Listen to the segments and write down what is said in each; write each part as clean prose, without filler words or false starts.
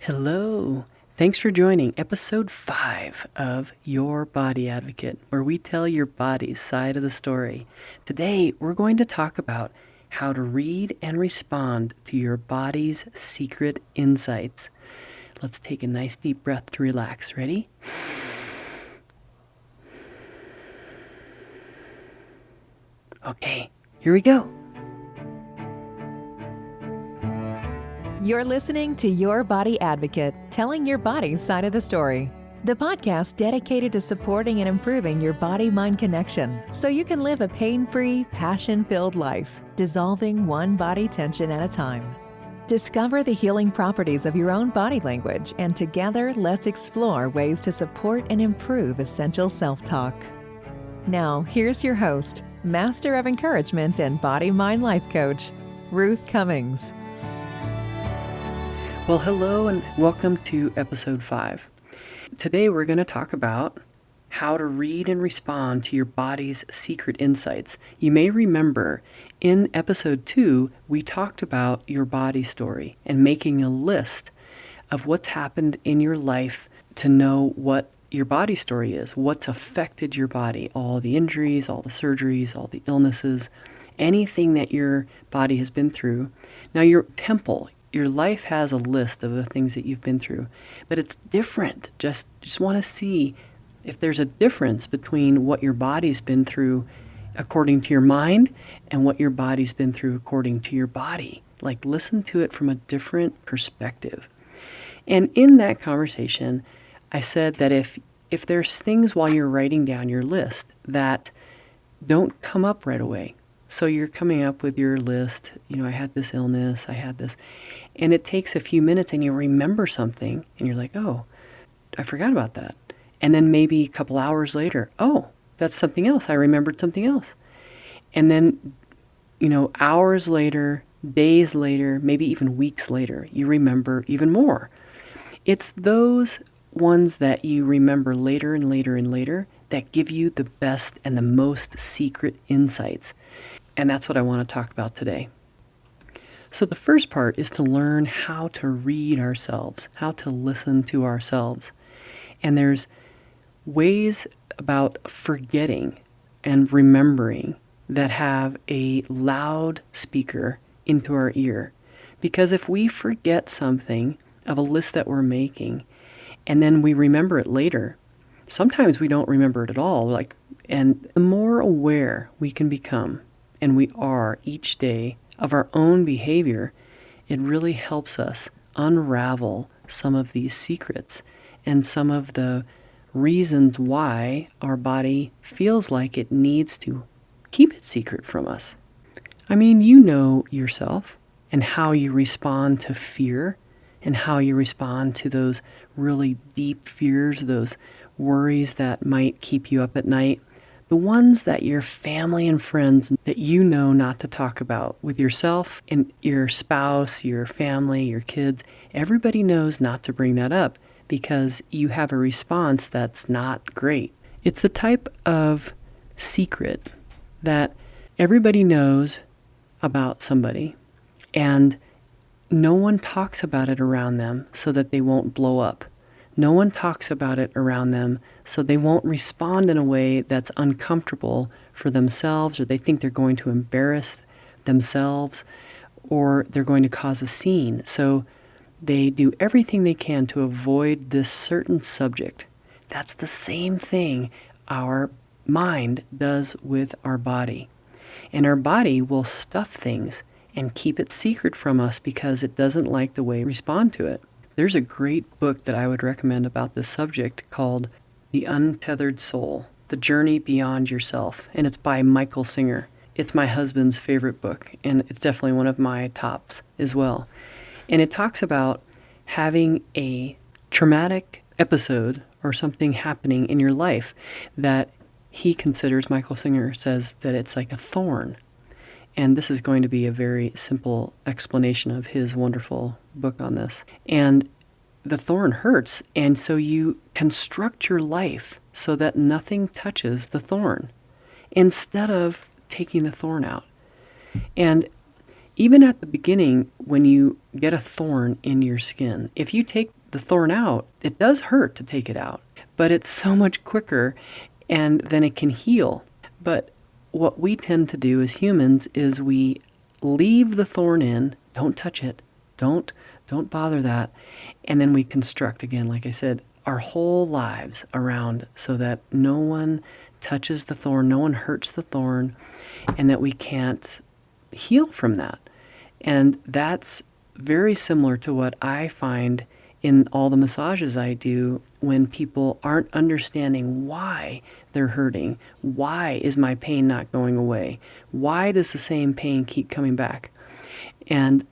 Hello. Thanks for joining episode 5 of Your Body Advocate, where we tell your body's side of the story. Today, we're going to talk about how to read and respond to your body's secret insights. Let's take a nice deep breath to relax. Ready? Okay, here we go. You're listening to Your Body Advocate, telling your body's side of the story. The podcast dedicated to supporting and improving your body-mind connection so you can live a pain-free, passion-filled life, dissolving one body tension at a time. Discover the healing properties of your own body language, and together let's explore ways to support and improve essential self-talk. Now, here's your host, Master of Encouragement and Body-Mind Life Coach, Ruth Cummings. Well, hello and welcome to episode 5. Today we're going to talk about how to read and respond to your body's secret insights. You may remember in episode 2, we talked about your body story and making a list of what's happened in your life to know what your body story is, what's affected your body, all the injuries, all the surgeries, all the illnesses, anything that your body has been through. Now your temple, your life has a list of the things that you've been through, but it's different. Just want to see if there's a difference between what your body's been through according to your mind and what your body's been through according to your body. Like, listen to it from a different perspective. And in that conversation, I said that if there's things while you're writing down your list that don't come up right away, so you're coming up with your list, I had this illness, I had this, and it takes a few minutes and you remember something and you're like, oh, I forgot about that. And then maybe a couple hours later, oh, that's something else. I remembered something else. And then, hours later, days later, maybe even weeks later, you remember even more. It's those ones that you remember later and later and later that give you the best and the most secret insights. And that's what I want to talk about today. So the first part is to learn how to read ourselves, how to listen to ourselves. And there's ways about forgetting and remembering that have a loud speaker into our ear. Because if we forget something of a list that we're making, and then we remember it later, sometimes we don't remember it at all. And the more aware we can become, and we are each day, of our own behavior, it really helps us unravel some of these secrets and some of the reasons why our body feels like it needs to keep it secret from us. I mean, you know yourself and how you respond to fear and how you respond to those really deep fears, those worries that might keep you up at night. The ones that your family and friends that you know not to talk about with yourself and your spouse, your family, your kids, everybody knows not to bring that up because you have a response that's not great. It's the type of secret that everybody knows about somebody and no one talks about it around them so that they won't blow up. No one talks about it around them so they won't respond in a way that's uncomfortable for themselves, or they think they're going to embarrass themselves, or they're going to cause a scene. So they do everything they can to avoid this certain subject. That's the same thing our mind does with our body. And our body will stuff things and keep it secret from us because it doesn't like the way we respond to it. There's a great book that I would recommend about this subject called The Untethered Soul, The Journey Beyond Yourself, and it's by Michael Singer. It's my husband's favorite book, and it's definitely one of my tops as well. And it talks about having a traumatic episode or something happening in your life that Michael Singer says that it's like a thorn. And this is going to be a very simple explanation of his wonderful book on this. And the thorn hurts, and so you construct your life so that nothing touches the thorn instead of taking the thorn out. And even at the beginning, when you get a thorn in your skin, if you take the thorn out, it does hurt to take it out, but it's so much quicker and then it can heal. But what we tend to do as humans is we leave the thorn in, don't touch it, don't bother that, and then we construct again, like I said, our whole lives around so that no one touches the thorn, no one hurts the thorn, and that we can't heal from that. And that's very similar to what I find in all the massages I do when people aren't understanding why they're hurting. Why is my pain not going away? Why does the same pain keep coming back? And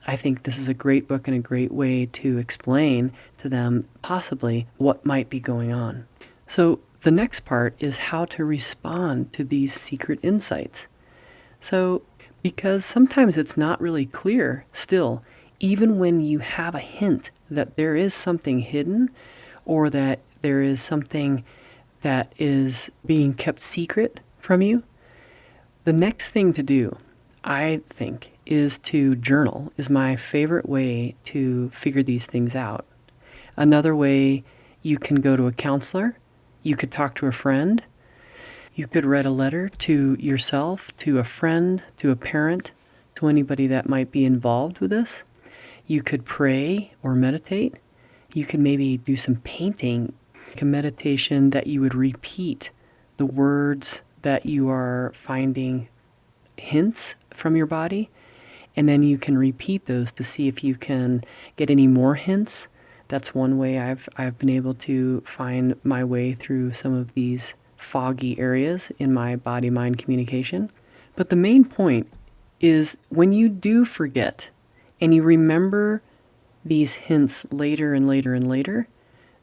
I think this is a great book and a great way to explain to them possibly what might be going on. So the next part is how to respond to these secret insights. So because sometimes it's not really clear still, even when you have a hint that there is something hidden or that there is something that is being kept secret from you, the next thing to do, I think, is to journal, is my favorite way to figure these things out. Another way, you can go to a counselor, you could talk to a friend, you could write a letter to yourself, to a friend, to a parent, to anybody that might be involved with this. You could pray or meditate. You could maybe do some painting, like a meditation that you would repeat the words that you are finding hints from your body, and then you can repeat those to see if you can get any more hints. That's one way I've been able to find my way through some of these foggy areas in my body-mind communication. But the main point is when you do forget and you remember these hints later and later and later,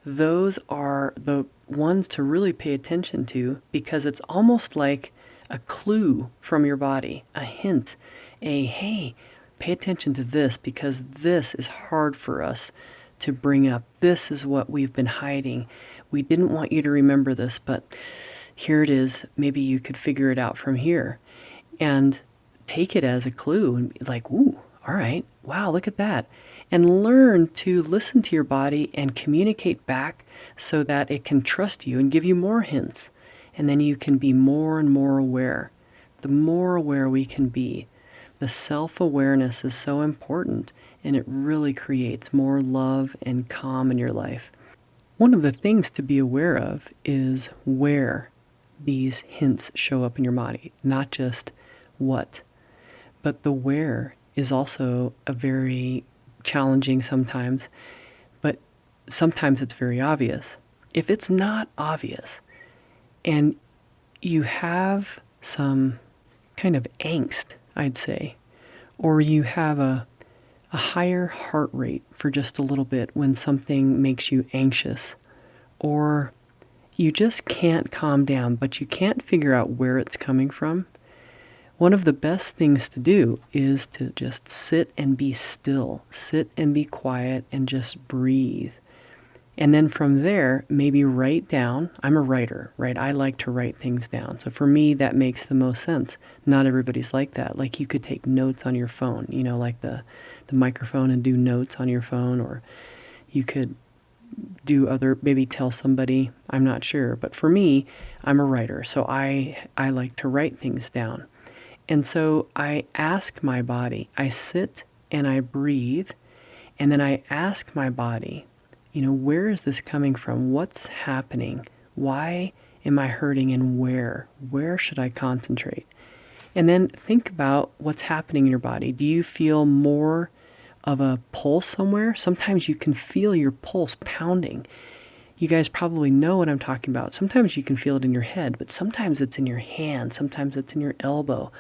those are the ones to really pay attention to, because it's almost like a clue from your body, a hint, hey, pay attention to this because this is hard for us to bring up. This is what we've been hiding. We didn't want you to remember this, but here it is. Maybe you could figure it out from here. And take it as a clue and be like, ooh, all right, wow, look at that. And learn to listen to your body and communicate back so that it can trust you and give you more hints. And then you can be more and more aware. The more aware we can be, the self-awareness is so important, and it really creates more love and calm in your life. One of the things to be aware of is where these hints show up in your body, not just what. But the where is also a very challenging sometimes, but sometimes it's very obvious. If it's not obvious and you have some kind of angst, I'd say, or you have a higher heart rate for just a little bit when something makes you anxious, or you just can't calm down, but you can't figure out where it's coming from, one of the best things to do is to just sit and be still, sit and be quiet and just breathe. And then from there, maybe write down. I'm a writer, right? I like to write things down. So for me, that makes the most sense. Not everybody's like that. Like you could take notes on your phone, like the microphone and do notes on your phone, or you could do maybe tell somebody, I'm not sure. But for me, I'm a writer. So I like to write things down. And so I ask my body, I sit and I breathe, and then I ask my body, where is this coming from? What's happening? Why am I hurting, and where? Where should I concentrate? And then think about what's happening in your body. Do you feel more of a pulse somewhere? Sometimes you can feel your pulse pounding. You guys probably know what I'm talking about. Sometimes you can feel it in your head, but sometimes it's in your hand. Sometimes it's in your elbow.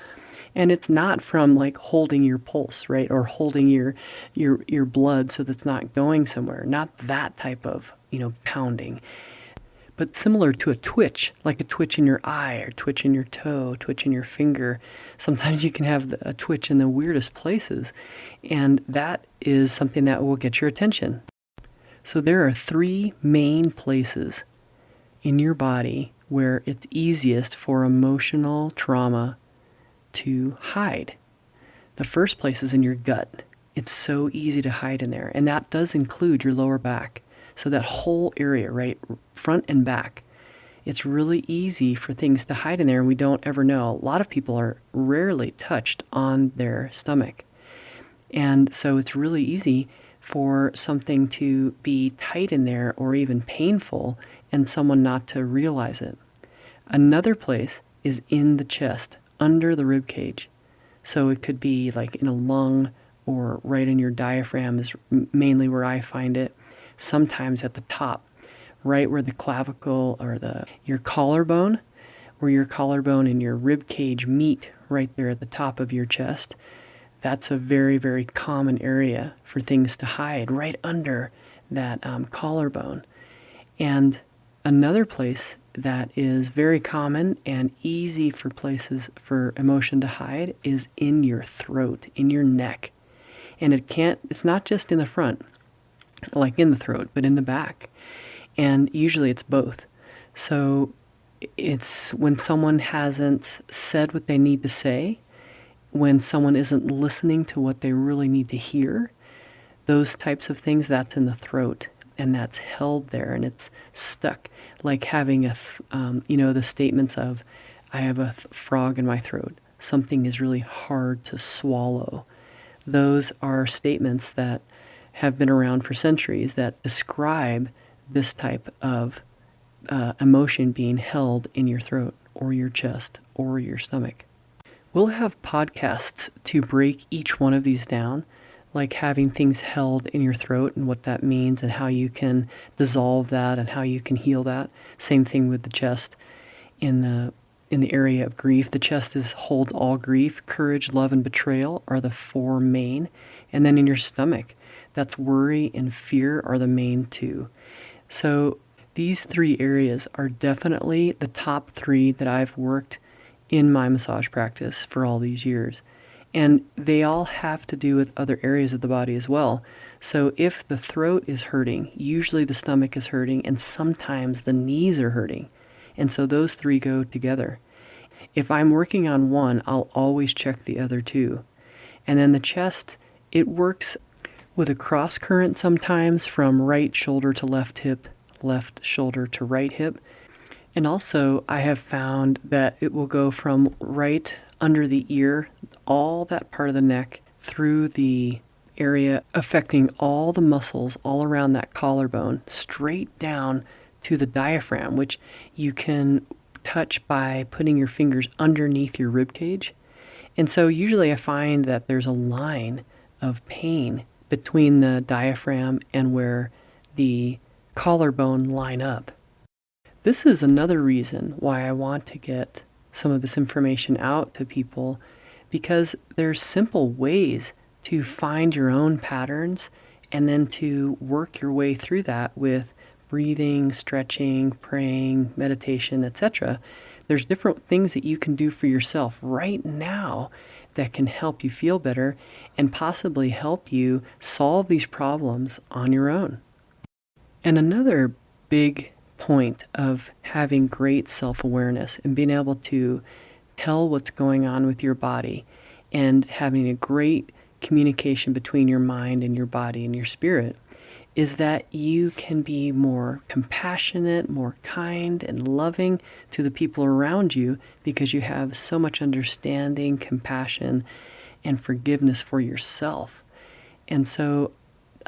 And it's not from like holding your pulse, right? Or holding your blood so that's not going somewhere. Not that type of, pounding. But similar to a twitch, like a twitch in your eye or twitch in your toe, twitch in your finger. Sometimes you can have a twitch in the weirdest places. And that is something that will get your attention. So there are 3 main places in your body where it's easiest for emotional trauma to hide. The first place is in your gut. It's so easy to hide in there, and that does include your lower back. So that whole area, right, front and back, it's really easy for things to hide in there, and we don't ever know. A lot of people are rarely touched on their stomach. And so it's really easy for something to be tight in there or even painful and someone not to realize it. Another place is in the chest, under the rib cage. So it could be like in a lung or right in your diaphragm is mainly where I find it. Sometimes at the top, right where the clavicle or your collarbone, where your collarbone and your rib cage meet right there at the top of your chest. That's a very, very common area for things to hide right under that collarbone. And another place that is very common and easy for places for emotion to hide is in your throat, in your neck. And it's not just in the front, like in the throat, but in the back. And usually it's both. So it's when someone hasn't said what they need to say, when someone isn't listening to what they really need to hear, those types of things, that's in the throat. And that's held there and it's stuck, like having the statements of, I have a frog in my throat. Something is really hard to swallow. Those are statements that have been around for centuries that describe this type of emotion being held in your throat or your chest or your stomach. We'll have podcasts to break each one of these down, like having things held in your throat and what that means and how you can dissolve that and how you can heal that. Same thing with the chest. In the area of grief, the chest is hold all grief. Courage, love, and betrayal are the four main. And then in your stomach, that's worry and fear are the main two. So these three areas are definitely the top three that I've worked in my massage practice for all these years. And they all have to do with other areas of the body as well. So if the throat is hurting, usually the stomach is hurting, and sometimes the knees are hurting. And so those three go together. If I'm working on one, I'll always check the other two. And then the chest, it works with a cross current sometimes from right shoulder to left hip, left shoulder to right hip. And also I have found that it will go from right under the ear, all that part of the neck, through the area affecting all the muscles all around that collarbone, straight down to the diaphragm, which you can touch by putting your fingers underneath your rib cage. And so usually I find that there's a line of pain between the diaphragm and where the collarbone line up. This is another reason why I want to get some of this information out to people, because there's simple ways to find your own patterns and then to work your way through that with breathing, stretching, praying, meditation, etc. There's different things that you can do for yourself right now that can help you feel better and possibly help you solve these problems on your own. And another big point of having great self-awareness and being able to tell what's going on with your body and having a great communication between your mind and your body and your spirit is that you can be more compassionate, more kind and loving to the people around you because you have so much understanding, compassion, and forgiveness for yourself. And so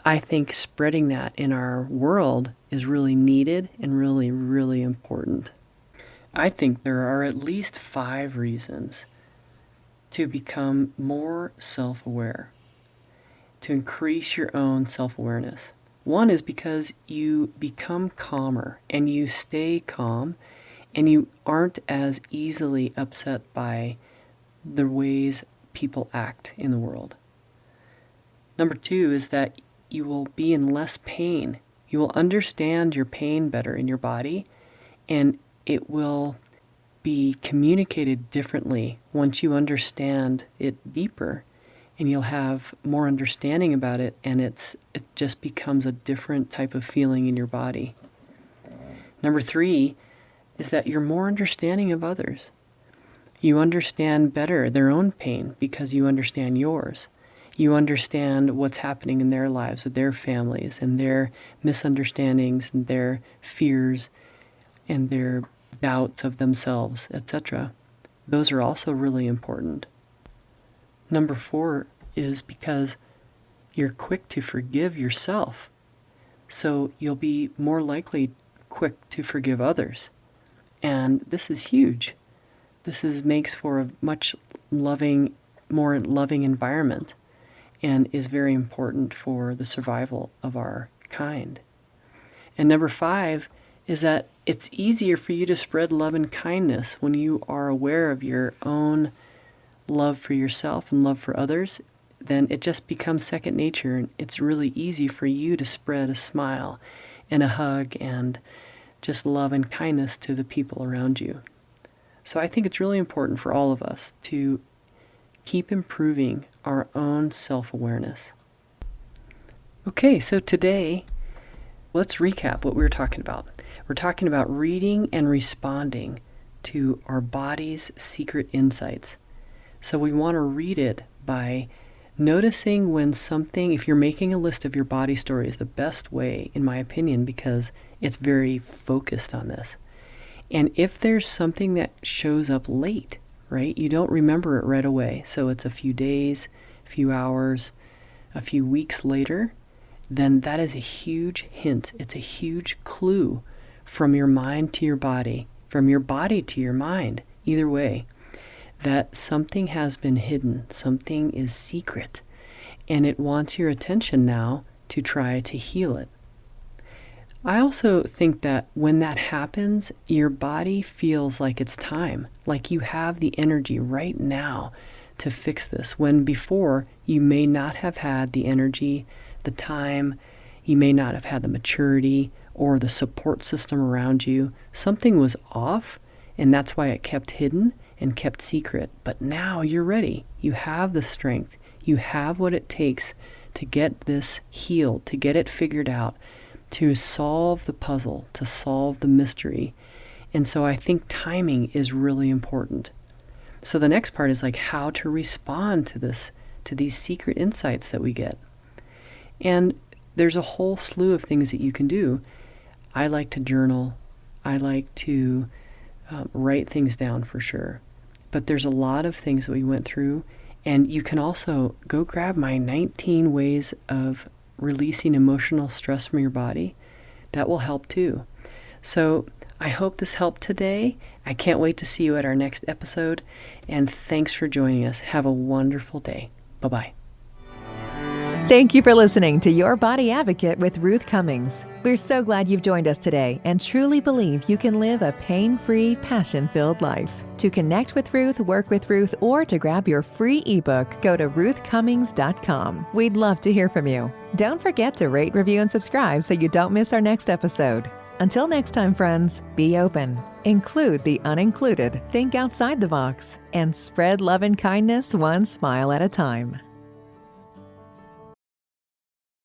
I think spreading that in our world is really needed and really, really important. I think there are at least 5 reasons to become more self-aware, to increase your own self-awareness. One is because you become calmer and you stay calm and you aren't as easily upset by the ways people act in the world. Number 2 is that you will be in less pain. You will understand your pain better in your body, and it will be communicated differently once you understand it deeper, and you'll have more understanding about it, and it just becomes a different type of feeling in your body. Number 3 is that you're more understanding of others. You understand better their own pain because you understand yours. You understand what's happening in their lives with their families and their misunderstandings and their fears and their doubts of themselves, etc. Those are also really important. Number 4 is because you're quick to forgive yourself. So you'll be more likely quick to forgive others. And this is huge. Makes for a much more loving environment and is very important for the survival of our kind. And number 5 is that it's easier for you to spread love and kindness when you are aware of your own love for yourself and love for others. Then it just becomes second nature, and it's really easy for you to spread a smile and a hug and just love and kindness to the people around you. So I think it's really important for all of us to keep improving our own self-awareness. Okay, so today, let's recap what we were talking about. We're talking about reading and responding to our body's secret insights. So we want to read it by noticing when something, if you're making a list of your body story, is the best way, in my opinion, because it's very focused on this. And if there's something that shows up late, right, you don't remember it right away, so it's a few days, a few hours, a few weeks later, then that is a huge hint. It's a huge clue from your mind to your body, from your body to your mind, either way, that something has been hidden, something is secret, and it wants your attention now to try to heal it. I also think that when that happens, your body feels like it's time, like you have the energy right now to fix this, when before you may not have had the energy, the time, you may not have had the maturity or the support system around you. Something was off, and that's why it kept hidden and kept secret. But now you're ready. You have the strength. You have what it takes to get this healed, to get it figured out, to solve the puzzle, to solve the mystery. And so I think timing is really important. So the next part is like how to respond to this, to these secret insights that we get. And there's a whole slew of things that you can do. I like to journal. I like to write things down for sure. But there's a lot of things that we went through. And you can also go grab my 19 ways of releasing emotional stress from your body. That will help too. So I hope this helped today. I can't wait to see you at our next episode. And thanks for joining us. Have a wonderful day. Bye-bye. Thank you for listening to Your Body Advocate with Ruth Cummings. We're so glad you've joined us today and truly believe you can live a pain-free, passion-filled life. To connect with Ruth, work with Ruth, or to grab your free ebook, go to ruthcummings.com. We'd love to hear from you. Don't forget to rate, review, and subscribe so you don't miss our next episode. Until next time, friends, be open, include the unincluded, think outside the box, and spread love and kindness one smile at a time.